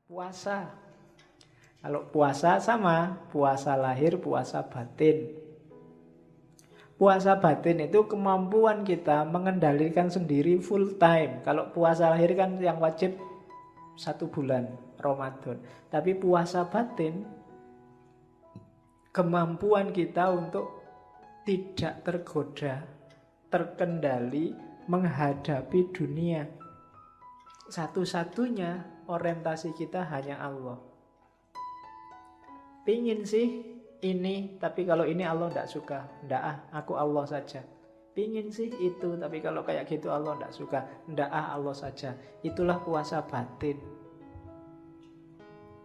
Puasa. Kalau puasa sama, puasa lahir, puasa batin. Puasa batin itu kemampuan kita mengendalikan sendiri full time. Kalau puasa lahir kan yang wajib 1 bulan, Ramadan. Tapi puasa batin, kemampuan kita untuk tidak tergoda, terkendali, menghadapi dunia. Satu-satunya orientasi kita hanya Allah. Pingin sih ini, tapi kalau ini Allah tidak suka. Tidak aku Allah saja. Pingin sih itu, tapi kalau kayak gitu Allah tidak suka. Tidak Allah saja. Itulah puasa batin.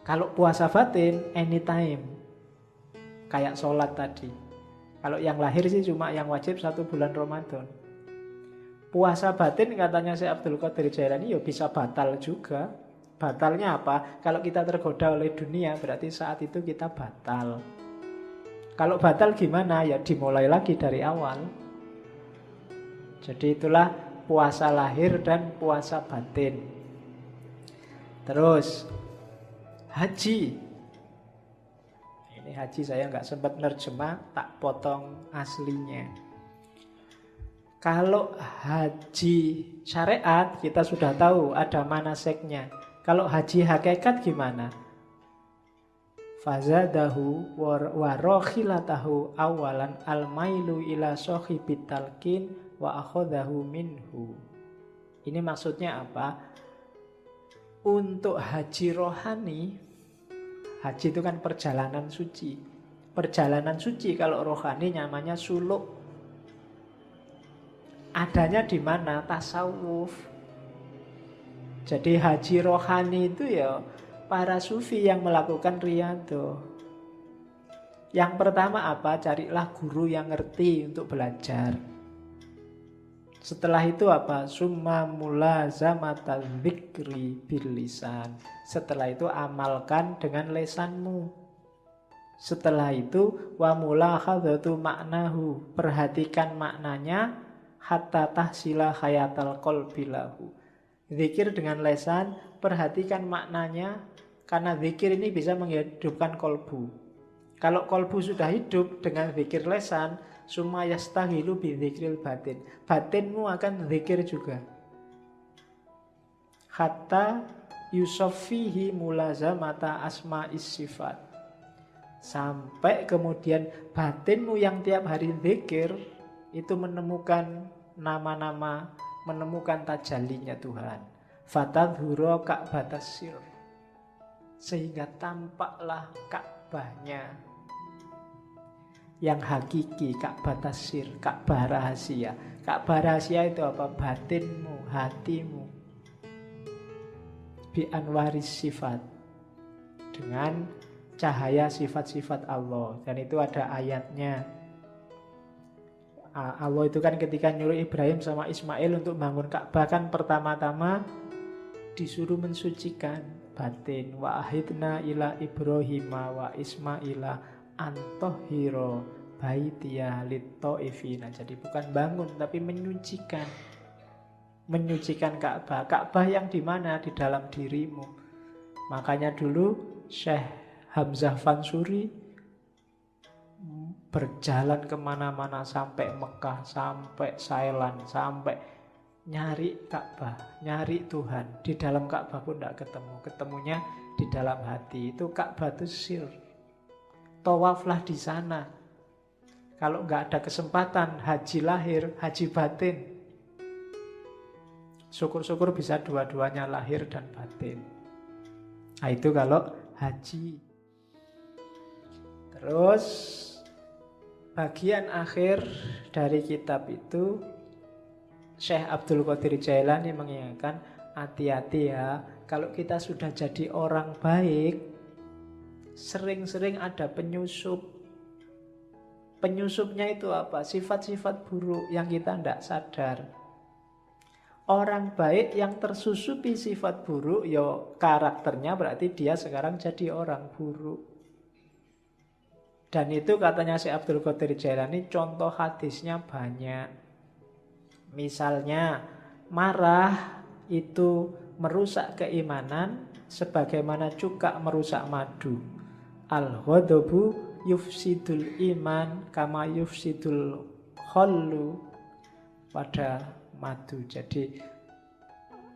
Kalau puasa batin, anytime. Kayak sholat tadi. Kalau yang lahir sih cuma yang wajib 1 bulan Ramadan. Puasa batin katanya Syekh Abdul Qadir Jailani ya bisa batal juga. Batalnya apa? Kalau kita tergoda oleh dunia, berarti saat itu kita batal. Kalau batal gimana? Ya dimulai lagi dari awal. Jadi itulah puasa lahir dan puasa batin. Terus haji. Ini haji saya nggak sempat nerjemah, tak potong aslinya. Kalau haji syariat kita sudah tahu ada manasiknya. Kalau haji hakikat gimana? Fazadahu wa rokhilatahu awalan al-mailu ila sohibit talqin wa akhadahu minhu. Ini maksudnya apa? Untuk haji rohani, haji itu kan perjalanan suci. Perjalanan suci kalau rohani namanya suluk. Adanya di mana? Tasawuf. Jadi haji rohani itu ya para sufi yang melakukan riyadhah. Yang pertama apa? Carilah guru yang ngerti untuk belajar. Setelah itu apa? Summa mulazamata dzikri bil lisan. Setelah itu amalkan dengan lesanmu. Setelah itu wa mulahadzatu maknahu. Perhatikan maknanya hatta tahsila hayatal qalbi lahu. Zikir dengan lesan, perhatikan maknanya, karena zikir ini bisa menghidupkan kolbu. Kalau kolbu sudah hidup dengan zikir lesan, summa yastahilu bi dzikril batin. Batinmu akan zikir juga. Hatta yusaffihi mulazamata asma'is sifat. Sampai kemudian batinmu yang tiap hari zikir itu menemukan nama-nama, menemukan tajallinya Tuhan. Fatadhuro ka'batas sir. Sehingga tampaklah Ka'bahnya yang hakiki, Ka'batas sir, Ka'bah rahasia. Ka'bah rahasia itu apa? Batinmu, hatimu. Bi anwaris sifat. Dengan cahaya sifat-sifat Allah. Dan itu ada ayatnya. Allah itu kan ketika nyuruh Ibrahim sama Ismail untuk bangun Ka'bah kan pertama-tama disuruh mensucikan batin. Wa ahidna ila Ibrahima wa Ismaila antohiro baitiya litta'ifina. Jadi bukan bangun tapi menyucikan. Menyucikan Ka'bah. Ka'bah yang di mana? Di dalam dirimu. Makanya dulu Syekh Hamzah Fansuri berjalan kemana-mana sampai Mekah, sampai Thailand, sampai nyari Ka'bah, nyari Tuhan. Di dalam Ka'bah pun tidak ketemu. Ketemunya di dalam hati. Itu Ka'bah itu sir. Tawaflah di sana. Kalau nggak ada kesempatan haji lahir, haji batin. Syukur-syukur bisa dua-duanya lahir dan batin. Nah itu kalau haji. Terus bagian akhir dari kitab itu Syekh Abdul Qadir Jailani mengingatkan, hati-hati ya, kalau kita sudah jadi orang baik, sering-sering ada penyusup. Penyusupnya itu apa? Sifat-sifat buruk yang kita tidak sadar. Orang baik yang tersusupi sifat buruk, ya karakternya berarti dia sekarang jadi orang buruk. Dan itu katanya Syekh Abdul Qadir Jailani, contoh hadisnya banyak. Misalnya, marah itu merusak keimanan sebagaimana cuka merusak madu. Al-ghadabu yufsidul iman kama yufsidul khallu pada madu. Jadi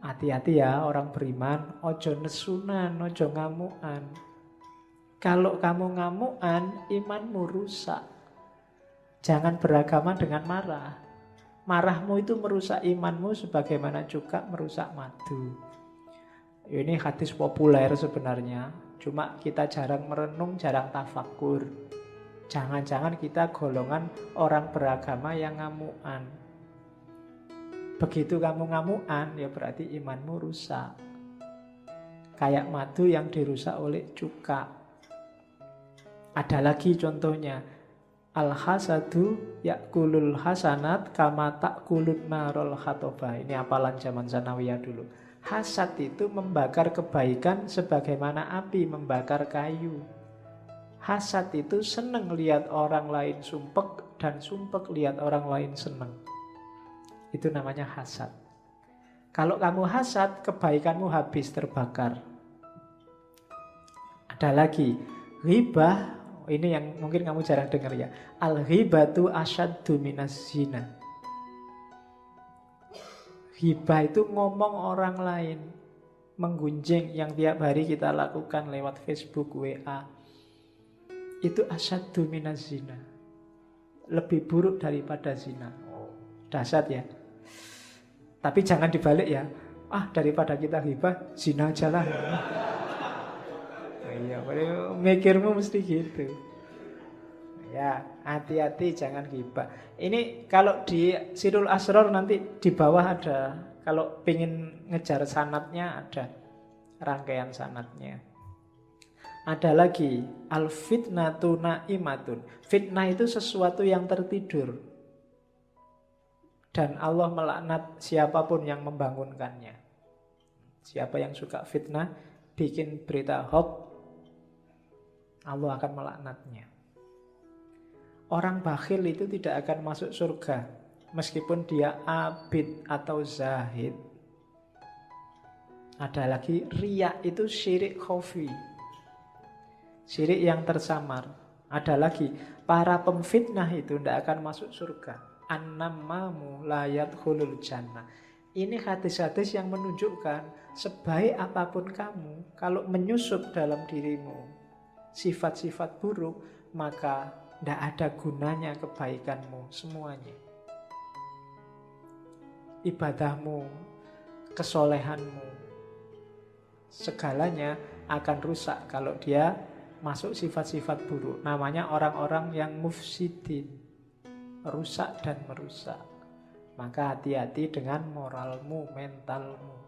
hati-hati ya orang beriman, ojo nesunan, ojo ngamuan. Kalau kamu ngamuan, imanmu rusak. Jangan beragama dengan marah. Marahmu itu merusak imanmu sebagaimana cuka merusak madu. Ini hadis populer sebenarnya. Cuma kita jarang merenung, jarang tafakur. Jangan-jangan kita golongan orang beragama yang ngamuan. Begitu kamu ngamuan, ya berarti imanmu rusak. Kayak madu yang dirusak oleh cuka. Ada lagi contohnya. Al-hasadu yakulul hasanat kama takulun narol khatobah. Ini apalan zaman sanawiyah dulu. Hasad itu membakar kebaikan sebagaimana api membakar kayu. Hasad itu seneng lihat orang lain sumpek dan sumpek lihat orang lain seneng. Itu namanya hasad. Kalau kamu hasad, kebaikanmu habis terbakar. Ada lagi, ghibah. Ini yang mungkin kamu jarang dengar ya. Al-ghibatu asyaddu minas zina. Ghibah itu ngomong orang lain, menggunjing yang tiap hari kita lakukan lewat Facebook, WA. Itu asyaddu minaz zina. Lebih buruk daripada zina. Dahsyat ya. Tapi jangan dibalik ya. Daripada kita ghibah, zina aja lah. Iya, mikirmu mesti gitu. Ya, hati-hati jangan ghibah. Ini kalau di Sirul Asror nanti di bawah ada. Kalau pengen ngejar sanatnya ada rangkaian sanatnya. Ada lagi al-fitnatu na'imatun. Fitnah itu sesuatu yang tertidur. Dan Allah melaknat siapapun yang membangunkannya. Siapa yang suka fitnah, bikin berita hoax, Allah akan melaknatnya. Orang bakhil itu tidak akan masuk surga meskipun dia abid atau zahid. Ada lagi riya itu syirik khafi, syirik yang tersamar. Ada lagi para pemfitnah itu tidak akan masuk surga. An-nammamu la yadkhulul jannah. Ini hadis-hadis yang menunjukkan sebaik apapun kamu, kalau menyusup dalam dirimu sifat-sifat buruk, maka tidak ada gunanya kebaikanmu semuanya. Ibadahmu, kesolehanmu, segalanya akan rusak kalau dia masuk sifat-sifat buruk. Namanya orang-orang yang mufsidin, rusak dan merusak. Maka hati-hati dengan moralmu, mentalmu.